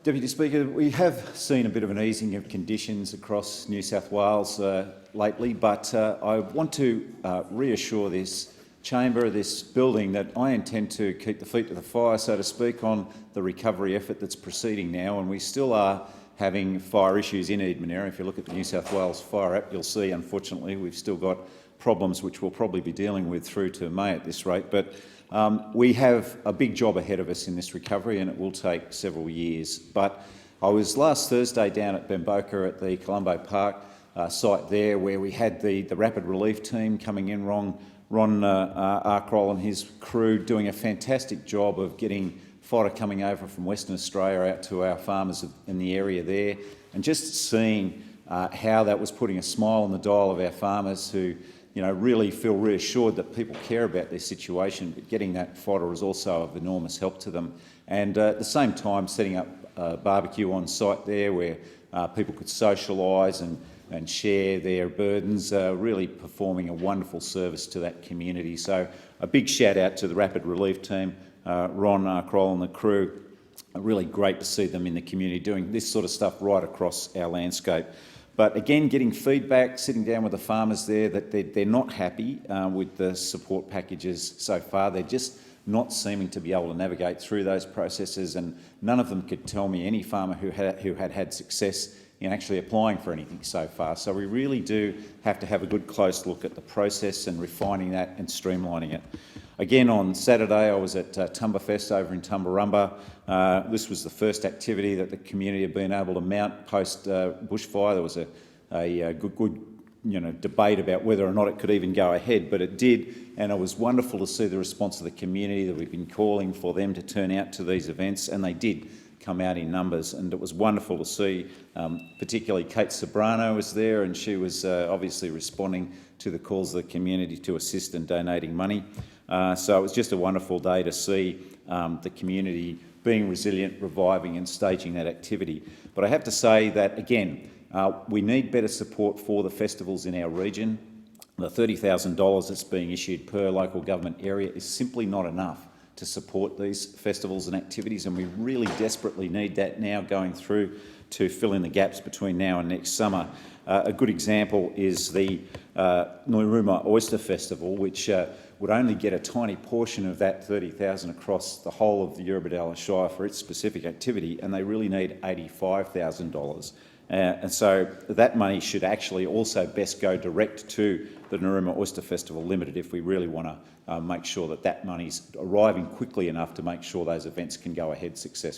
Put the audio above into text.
Deputy Speaker, we have seen a bit of an easing of conditions across New South Wales lately, but I want to reassure this chamber, this building, that I intend to keep the feet to the fire, so to speak, on the recovery effort that's proceeding now, and we still are having fire issues in Eden-Monaro. If you look at the New South Wales Fire app, you'll see, unfortunately, we've still got problems which we'll probably be dealing with through to May at this rate. But we have a big job ahead of us in this recovery, and it will take several years. But I was last Thursday down at Bemboka at the Colombo Park site there, where we had the rapid relief team coming in, Ron Arkroll and his crew doing a fantastic job of getting fodder coming over from Western Australia out to our farmers in the area there, and just seeing how that was putting a smile on the dial of our farmers who really feel reassured that people care about their situation, but getting that fodder is also of enormous help to them. And at the same time, setting up a barbecue on site there where people could socialise and share their burdens, really performing a wonderful service to that community. So a big shout out to the Rapid Relief team, Ron Arkroll and the crew. Really great to see them in the community doing this sort of stuff right across our landscape. But again, getting feedback, sitting down with the farmers there, that they're not happy with the support packages so far. They're just not seeming to be able to navigate through those processes, and none of them could tell me any farmer who had success in actually applying for anything so far. So we really do have to have a good close look at the process and refining that and streamlining it. Again, on Saturday I was at Tumberfest over in Tumbarumba. This was the first activity that the community had been able to mount post bushfire. There was a good debate about whether or not it could even go ahead, but it did, and it was wonderful to see the response of the community, that we've been calling for them to turn out to these events, and they did come out in numbers, and it was wonderful to see. Particularly Kate Sobrano was there, and she was obviously responding to the calls of the community to assist and donating money. So it was just a wonderful day to see the community being resilient, reviving and staging that activity. But I have to say that, again, we need better support for the festivals in our region. The $30,000 that's being issued per local government area is simply not enough to support these festivals and activities, and we really desperately need that now going through to fill in the gaps between now and next summer. A good example is the Narooma Oyster Festival, which would only get a tiny portion of that $30,000 across the whole of the Eurobodalla Shire for its specific activity, and they really need $85,000. And so that money should actually also best go direct to the Narooma Oyster Festival Limited if we really want to make sure that that money's arriving quickly enough to make sure those events can go ahead successfully.